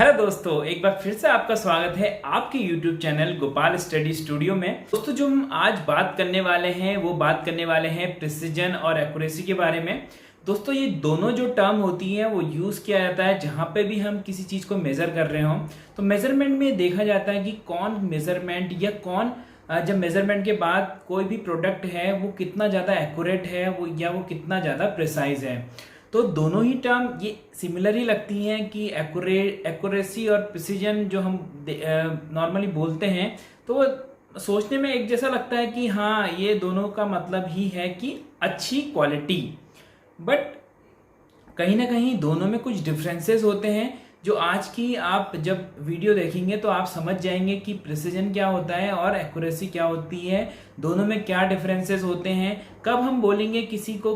Hello दोस्तों, एक बार फिर से आपका स्वागत है आपके YouTube channel Gopal study studio में। दोस्तों, जो हम आज बात करने वाले हैं वो बात करने वाले हैं प्रिसिजन और एक्यूरेसी के बारे में। दोस्तों, ये दोनों जो टर्म होती है वो यूज़ किया जाता है जहाँ पे भी हम किसी चीज़ को मेज़र कर रहे हों। तो मेज़रमेंट में देखा जाता है कि कौन मेज़रमेंट या कौन जब मेज़रमेंट के बाद कोई भी प्रोडक्ट है वो कितना ज़्यादा एक्यूरेट है वो कितना ज़्यादा प्रिसाइज है। तो दोनों ही टर्म ये सिमिलर ही लगती हैं कि एक्यूरेसी और प्रिसीजन जो हम नॉर्मली बोलते हैं तो वो सोचने में एक जैसा लगता है कि हाँ, ये दोनों का मतलब ही है कि अच्छी क्वालिटी। बट कहीं ना कहीं दोनों में कुछ डिफरेंसेस होते हैं जो आज की आप जब वीडियो देखेंगे तो आप समझ जाएंगे कि प्रिसीजन क्या होता है और एक्यूरेसी क्या होती है, दोनों में क्या डिफरेंसेस होते हैं, कब हम बोलेंगे किसी को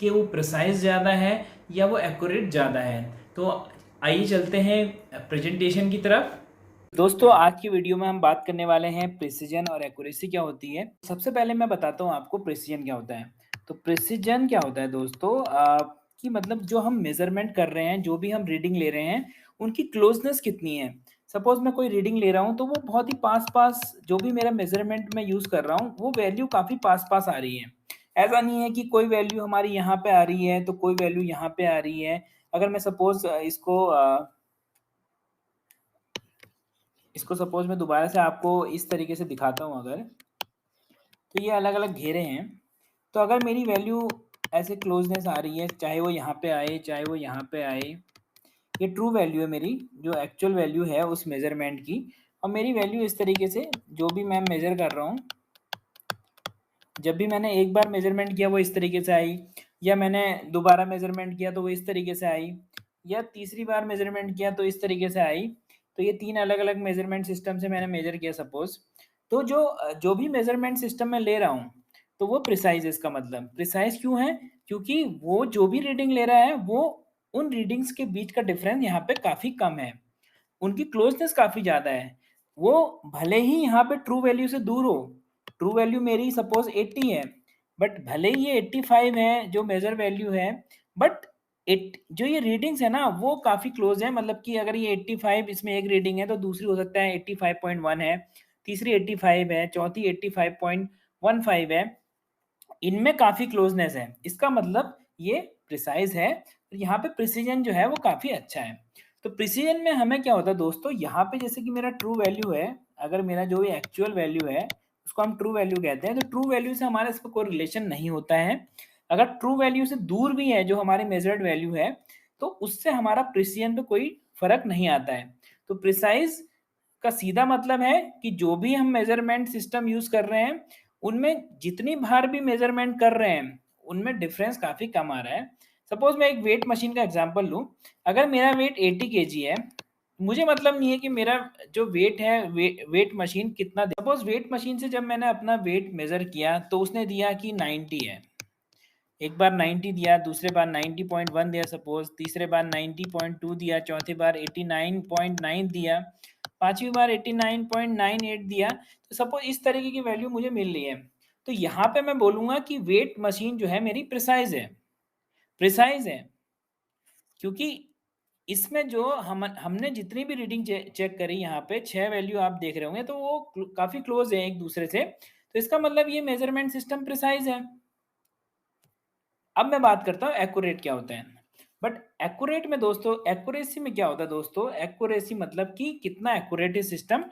कि वो प्रिसाइज ज़्यादा है या वो एक्यूरेट ज़्यादा है। तो आइए चलते हैं प्रेजेंटेशन की तरफ। दोस्तों, आज की वीडियो में हम बात करने वाले हैं प्रिसीजन और एक्यूरेसी क्या होती है। सबसे पहले मैं बताता हूँ आपको प्रिसीजन क्या होता है। तो प्रिसीजन क्या होता है दोस्तों, कि मतलब जो हम मेजरमेंट कर रहे हैं, जो भी हम रीडिंग ले रहे हैं, उनकी क्लोजनेस कितनी है। सपोज मैं कोई रीडिंग ले रहा हूँ तो वो बहुत ही पास पास, जो भी मेरा मेजरमेंट में यूज़ कर रहा हूँ वो वैल्यू काफ़ी पास पास आ रही है। ऐसा नहीं है कि कोई वैल्यू हमारी यहाँ पे आ रही है तो कोई वैल्यू यहाँ पे आ रही है। अगर मैं सपोज इसको सपोज मैं दोबारा से आपको इस तरीके से दिखाता हूँ अगर, तो ये अलग अलग घेरे हैं। तो अगर मेरी वैल्यू ऐसे क्लोजनेस आ रही है, चाहे वो यहाँ पे आए चाहे वो यहाँ पे आए, ये ट्रू वैल्यू है मेरी, जो एक्चुअल वैल्यू है उस मेजरमेंट की। और मेरी वैल्यू इस तरीके से जो भी मैं मेजर कर रहा हूँ, जब भी मैंने एक बार मेजरमेंट किया वो इस तरीके से आई, या मैंने दोबारा मेजरमेंट किया तो वो इस तरीके से आई, या तीसरी बार मेजरमेंट किया तो इस तरीके से आई। तो ये तीन अलग अलग मेजरमेंट सिस्टम से मैंने मेजर किया सपोज। तो जो जो भी मेजरमेंट सिस्टम में ले रहा हूँ तो वो प्रिसाइज, इसका मतलब प्रिसाइज क्यों है, क्योंकि वो जो भी रीडिंग ले रहा है वो उन रीडिंग्स के बीच का डिफरेंस यहाँ पे काफ़ी कम है, उनकी क्लोजनेस काफ़ी ज़्यादा है। वो भले ही यहाँ पे ट्रू वैल्यू से दूर हो, ट्रू वैल्यू मेरी सपोज 80 है, बट भले ही ये 85 है जो मेजर वैल्यू है, बट जो ये रीडिंग्स है ना वो काफ़ी क्लोज है। मतलब कि अगर ये 85 इसमें एक रीडिंग है तो दूसरी हो सकता है 85.1 है, तीसरी 85 है, चौथी 85.15 है। इनमें काफ़ी क्लोजनेस है, इसका मतलब ये प्रिसाइज है। यहाँ पे प्रिसीजन जो है वो काफ़ी अच्छा है। तो प्रिसीजन में हमें क्या होता है दोस्तों, यहाँ पे जैसे कि मेरा ट्रू वैल्यू है, अगर मेरा जो ये एक्चुअल वैल्यू है उसको हम ट्रू वैल्यू कहते हैं, तो ट्रू वैल्यू से हमारा इसका कोई रिलेशन नहीं होता है। अगर ट्रू वैल्यू से दूर भी है जो हमारी मेजर्ड वैल्यू है तो उससे हमारा प्रिसीजन पे कोई फर्क नहीं आता है। तो प्रिसाइज का सीधा मतलब है कि जो भी हम मेजरमेंट सिस्टम यूज कर रहे हैं उनमें जितनी बार भी मेजरमेंट कर रहे हैं उनमें डिफरेंस काफी कम आ रहा है। सपोज मैं एक वेट मशीन का एग्जांपल लूं, अगर मेरा वेट 80 केजी है, मुझे मतलब नहीं है कि मेरा जो वेट है वेट मशीन कितना दे। सपोज वेट मशीन से जब मैंने अपना वेट मेजर किया तो उसने दिया कि 90 है, एक बार 90 दिया, दूसरे बार 90.1 दिया सपोज, तीसरे बार 90.2 दिया, चौथी बार 89.9 दिया, पांचवी बार 89.98 दिया। तो सपोज इस तरीके की वैल्यू मुझे मिल रही है, तो यहाँ पे मैं बोलूंगा कि वेट मशीन जो है मेरी प्रिसाइज है। प्रिसाइज है क्योंकि इसमें जो हमने जितनी भी रीडिंग चेक करी, यहाँ पे 6 वैल्यू आप देख रहे होंगे तो वो काफी क्लोज है एक दूसरे से, तो इसका मतलब ये मेजरमेंट सिस्टम प्रिसाइज है। अब मैं बात करता हूँ एक्यूरेट क्या होता है। बट एक्यूरेट में दोस्तों, एक्यूरेसी में क्या होता है दोस्तों, एक्यूरेसी मतलब कि कितना एक्यूरेट है सिस्टम।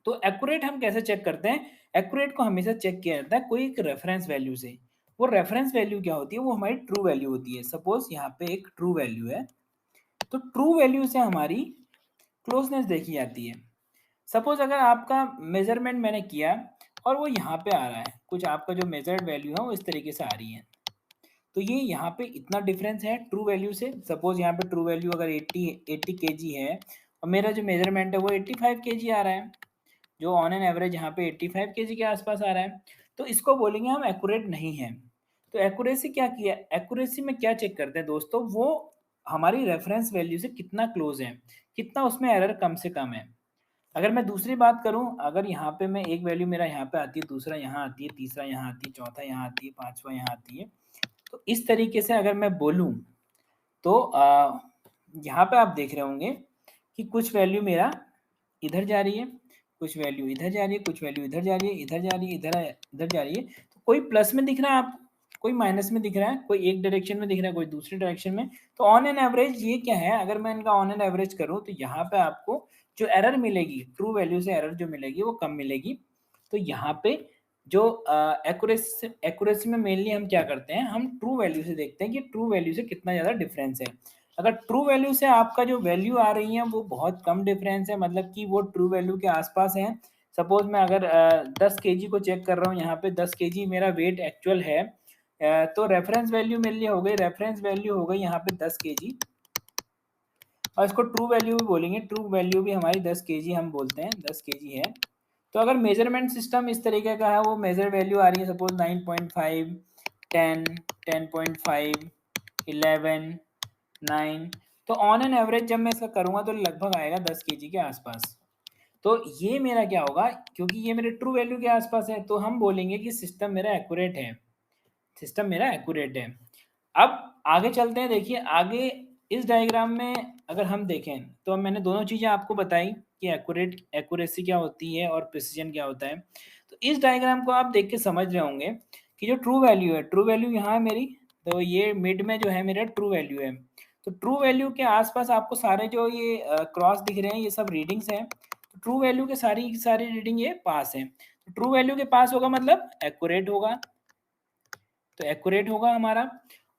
तो एक्यूरेट हम कैसे चेक करते हैं, एक्यूरेट को हमेशा चेक किया जाता है कोई एक रेफरेंस वैल्यू से। वो रेफरेंस वैल्यू क्या होती है, वो हमारी ट्रू वैल्यू होती है। सपोज यहाँ पे एक ट्रू वैल्यू है, तो ट्रू वैल्यू से हमारी क्लोजनेस देखी जाती है। सपोज अगर आपका मेजरमेंट मैंने किया और वो यहाँ पे आ रहा है, कुछ आपका जो मेजर्ड वैल्यू है वो इस तरीके से आ रही है, तो ये यहाँ पे इतना डिफरेंस है ट्रू वैल्यू से। सपोज यहाँ पे ट्रू वैल्यू अगर 80 केजी है और मेरा जो मेजरमेंट है वो 85 केजी आ रहा है, जो ऑन एन एवरेज यहाँ पे 85 केजी के आसपास आ रहा है, तो इसको बोलेंगे हम एक्यूरेट नहीं है। तो एक्यूरेसी क्या किया, एक्यूरेसी में क्या चेक करते हैं दोस्तों, वो हमारी रेफरेंस वैल्यू से कितना क्लोज है, कितना उसमें एरर कम से कम है। अगर मैं दूसरी बात करूं, अगर यहाँ पे मैं एक वैल्यू मेरा यहाँ पे आती है, दूसरा यहाँ आती है, तीसरा यहाँ आती है, चौथा यहाँ आती है, पांचवा यहाँ आती है, तो इस तरीके से अगर मैं बोलूं तो यहाँ पे आप देख रहे होंगे कि कुछ वैल्यू मेरा इधर जा रही है, कुछ वैल्यू इधर जा रही है, कुछ वैल्यू इधर जा रही है, इधर जा रही है, इधर जा रही है। तो कोई प्लस में दिख रहा है आपको, कोई माइनस में दिख रहा है, कोई एक डायरेक्शन में दिख रहा है, कोई दूसरी डायरेक्शन में। तो ऑन एन एवरेज ये क्या है, अगर मैं इनका ऑन एन एवरेज करूँ तो यहाँ पे आपको जो एरर मिलेगी, ट्रू वैल्यू से एरर जो मिलेगी वो कम मिलेगी। तो यहाँ पे जो एक्यूरेसी में मेनली हम क्या करते हैं, हम ट्रू वैल्यू से देखते हैं कि ट्रू वैल्यू से कितना ज़्यादा डिफरेंस है। अगर ट्रू वैल्यू से आपका जो वैल्यू आ रही है वो बहुत कम डिफरेंस है, मतलब कि वो ट्रू वैल्यू के आसपास है। सपोज मैं अगर 10 केजी को चेक कर रहा हूँ, यहाँ पे 10 केजी मेरा वेट एक्चुअल है, तो रेफरेंस वैल्यू मेरे लिए हो गई, रेफरेंस वैल्यू हो गई यहाँ पे 10 केजी, और इसको ट्रू वैल्यू भी बोलेंगे। ट्रू वैल्यू भी हमारी 10 केजी हम बोलते हैं, 10 केजी है। तो अगर मेजरमेंट सिस्टम इस तरीके का है, वो मेजर वैल्यू आ रही है सपोज 9.5, 10, 10.5, 11, 9, तो ऑन एन एवरेज जब मैं इसका करूँगा तो लगभग आएगा 10 केजी के आसपास। तो ये मेरा क्या होगा, क्योंकि ये मेरे ट्रू वैल्यू के आसपास है, तो हम बोलेंगे कि सिस्टम मेरा एक्यूरेट है, सिस्टम मेरा एक्यूरेट है। अब आगे चलते हैं, देखिए आगे इस डायग्राम में अगर हम देखें तो मैंने दोनों चीज़ें आपको बताई कि एक्यूरेसी क्या होती है और प्रिसीजन क्या होता है। तो इस डायग्राम को आप देख के समझ रहे होंगे कि जो ट्रू वैल्यू है, ट्रू वैल्यू यहाँ है मेरी, तो ये मिड में जो है मेरा ट्रू वैल्यू है। तो ट्रू वैल्यू के आसपास आपको सारे जो ये क्रॉस दिख रहे हैं ये सब रीडिंग्स हैं। तो ट्रू वैल्यू के सारी की सारी रीडिंग ये पास है। तो ट्रू वैल्यू के पास होगा मतलब एक्यूरेट होगा, तो एक्यूरेट होगा हमारा।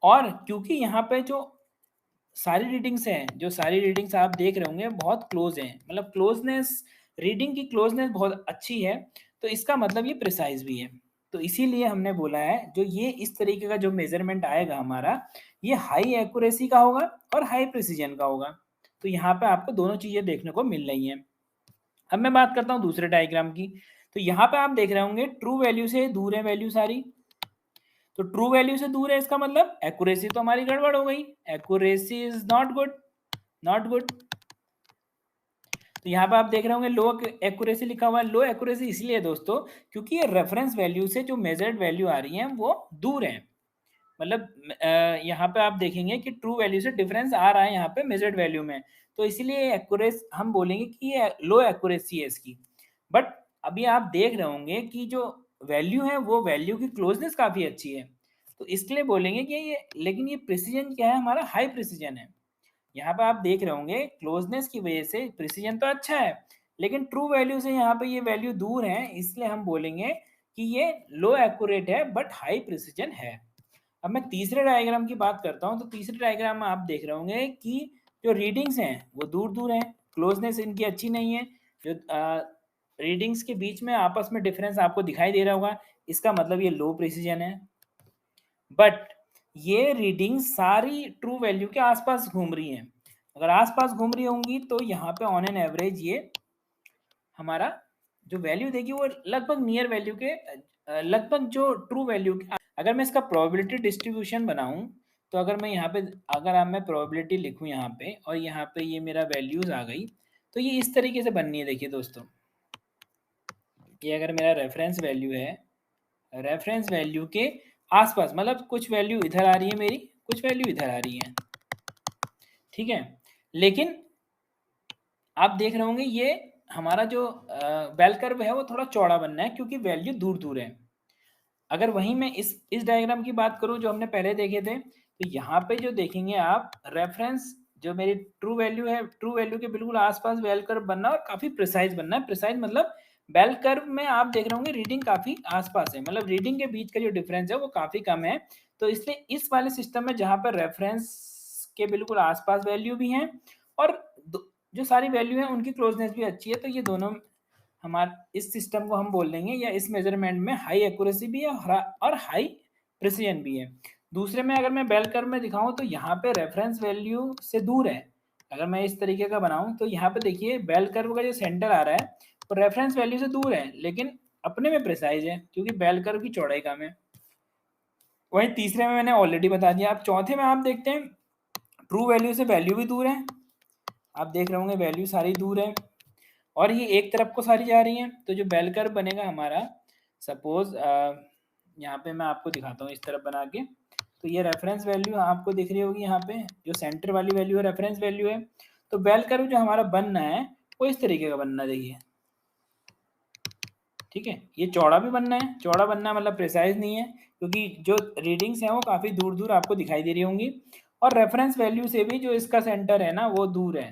और क्योंकि यहाँ पे जो सारी रीडिंग्स हैं, जो सारी रीडिंग्स आप देख रहे होंगे बहुत क्लोज हैं, मतलब क्लोजनेस, रीडिंग की क्लोजनेस बहुत अच्छी है, तो इसका मतलब ये प्रिसाइज भी है। तो इसीलिए हमने बोला है जो ये इस तरीके का जो मेजरमेंट आएगा हमारा, ये हाई एक्यूरेसी का होगा और हाई प्रिसीजन का होगा। तो यहाँ पे आपको दोनों चीज़ें देखने को मिल रही हैं। अब मैं बात करता हूँ दूसरे डायग्राम की। तो यहाँ पे आप देख रहे होंगे ट्रू वैल्यू से दूर है वैल्यू सारी, तो ट्रू वैल्यू से दूर है इसका मतलब एक्यूरेसी तो हमारी गड़बड़ हो गई, accuracy is not good, not good. तो यहाँ पे आप देख रहे होंगे लो एक्यूरेसी लिखा हुआ है। लो एक्यूरेसी इसलिए है दोस्तों क्योंकि ये रेफरेंस वैल्यू से जो मेजर्ड वैल्यू आ रही है वो दूर है। मतलब यहाँ पे आप देखेंगे कि ट्रू वैल्यू से डिफरेंस आ रहा है यहाँ पे मेजर्ड वैल्यू में, तो इसलिए एक्यूरेस हम बोलेंगे कि ये लो एक्यूरेसी है इसकी। बट अभी आप देख रहे होंगे कि जो वैल्यू है वो वैल्यू की क्लोजनेस काफ़ी अच्छी है, तो इसके लिए बोलेंगे कि ये, लेकिन ये प्रिसीजन क्या है, हमारा हाई प्रिसीजन है। यहाँ पे आप देख रहे होंगे क्लोजनेस की वजह से प्रिसीजन तो अच्छा है, लेकिन ट्रू वैल्यू से यहाँ पे ये वैल्यू दूर है, इसलिए हम बोलेंगे कि ये लो एक्यूरेट है बट हाई प्रिसीजन है। अब मैं तीसरे डायग्राम की बात करता हूँ, तो तीसरे डायग्राम में आप देख रहे होंगे कि जो रीडिंग्स हैं वो दूर दूर हैं, क्लोजनेस इनकी अच्छी नहीं है। जो रीडिंग्स के बीच में आपस में डिफरेंस आपको दिखाई दे रहा होगा, इसका मतलब ये लो प्रिसीजन है। बट ये रीडिंग सारी ट्रू वैल्यू के आसपास घूम रही हैं। अगर आसपास घूम रही होंगी तो यहाँ पे ऑन एन एवरेज ये हमारा जो वैल्यू देगी वो लगभग नियर वैल्यू के लगभग जो ट्रू वैल्यू के। अगर मैं इसका प्रोबेबिलिटी डिस्ट्रीब्यूशन बनाऊं, तो अगर मैं यहाँ पे, अगर आप मैं प्रोबेबिलिटी लिखूं यहाँ पे और यहाँ पे ये मेरा वैल्यूज आ गई, तो ये इस तरीके से बननी है। देखिए दोस्तों, ये अगर मेरा रेफरेंस वैल्यू है, रेफरेंस वैल्यू के आसपास मतलब कुछ वैल्यू इधर आ रही है मेरी, कुछ वैल्यू इधर आ रही है, ठीक है। लेकिन आप देख रहे होंगे ये हमारा जो बेल कर्व है वो थोड़ा चौड़ा बनना है क्योंकि वैल्यू दूर दूर है। अगर वहीं मैं इस डायग्राम की बात करूं जो हमने पहले देखे थे, तो यहाँ पे जो देखेंगे आप रेफरेंस, जो मेरी ट्रू वैल्यू है, ट्रू वैल्यू के बिल्कुल आसपास बेल कर्व बनना और काफी प्रिसाइज बनना है। प्रिसाइज मतलब बेल कर्व में आप देख रहे होंगे रीडिंग काफी आसपास है, मतलब रीडिंग के बीच का जो डिफरेंस है वो काफी कम है। तो इसलिए इस वाले सिस्टम में जहाँ पर रेफरेंस के बिल्कुल आसपास वैल्यू भी है और जो सारी वैल्यू है उनकी क्लोजनेस भी अच्छी है, तो ये दोनों हमारे इस सिस्टम को हम बोल देंगे या इस मेजरमेंट में हाई एक्यूरेसी भी है और हाई प्रिसीजन भी है। दूसरे में अगर मैं बेल कर्व में दिखाऊं तो यहाँ पे रेफरेंस वैल्यू से दूर है। अगर मैं इस तरीके का बनाऊं तो यहाँ पे देखिए बेल कर्व का जो सेंटर आ रहा है वो रेफरेंस वैल्यू से दूर है, लेकिन अपने में प्रिसाइज है क्योंकि बेल कर्व की चौड़ाई कम है। वही तीसरे में मैंने ऑलरेडी बता दिया। अब चौथे में आप देखते हैं ट्रू वैल्यू से वैल्यू भी दूर है, आप देख रहे होंगे वैल्यू सारी दूर है और ये एक तरफ को सारी जा रही हैं। तो जो बेल कर्व बनेगा हमारा, सपोज यहाँ पे मैं आपको दिखाता हूँ इस तरफ बना के, तो ये रेफरेंस वैल्यू आपको दिख रही होगी, यहाँ पे जो सेंटर वाली वैल्यू है रेफरेंस वैल्यू है। तो बेल कर्व जो हमारा बनना है वो इस तरीके का बनना चाहिए। ठीक है, ये चौड़ा भी बनना है, चौड़ा बनना मतलब प्रिसाइज नहीं है, क्योंकि जो रीडिंग्स हैं वो काफ़ी दूर दूर आपको दिखाई दे रही होंगी, और रेफरेंस वैल्यू से भी जो इसका सेंटर है ना वो दूर है,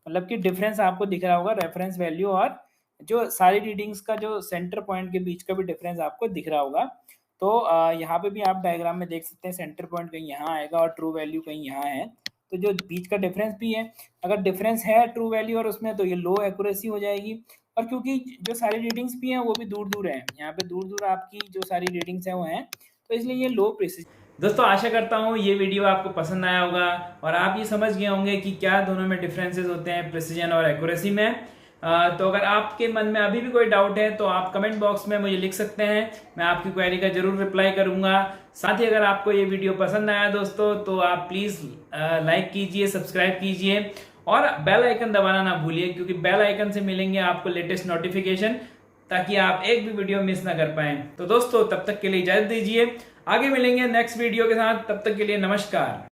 मतलब कि डिफरेंस आपको दिख रहा होगा रेफरेंस वैल्यू और जो सारी रीडिंग्स का जो सेंटर पॉइंट के बीच का भी डिफरेंस आपको दिख रहा होगा। तो यहाँ पे भी आप डायग्राम में देख सकते हैं सेंटर पॉइंट कहीं यहाँ आएगा और ट्रू वैल्यू कहीं यहाँ है, तो जो बीच का डिफरेंस भी है, अगर डिफरेंस है ट्रू वैल्यू और उसमें, तो ये लो एक्यूरेसी हो जाएगी। और क्योंकि जो सारी रीडिंग्स भी हैं वो भी दूर दूर हैं, यहाँ पे दूर दूर आपकी जो सारी रीडिंग्स हैं वो हैं, तो इसलिए ये लो प्रिसिजन। दोस्तों आशा करता हूँ ये वीडियो आपको पसंद आया होगा और आप ये समझ गए होंगे कि क्या दोनों में डिफरेंसेस होते हैं प्रिसीजन और एक्यूरेसी में। तो अगर आपके मन में अभी भी कोई डाउट है तो आप कमेंट बॉक्स में मुझे लिख सकते हैं, मैं आपकी क्वेरी का जरूर रिप्लाई करूंगा। साथ ही अगर आपको ये वीडियो पसंद आया दोस्तों तो आप प्लीज़ लाइक कीजिए, सब्सक्राइब कीजिए और बेल आइकन दबाना ना भूलिए, क्योंकि बेल आइकन से मिलेंगे आपको लेटेस्ट नोटिफिकेशन, ताकि आप एक भी वीडियो मिस ना कर पाएं। तो दोस्तों तब तक के लिए इजाजत दीजिए, आगे मिलेंगे नेक्स्ट वीडियो के साथ, तब तक के लिए नमस्कार।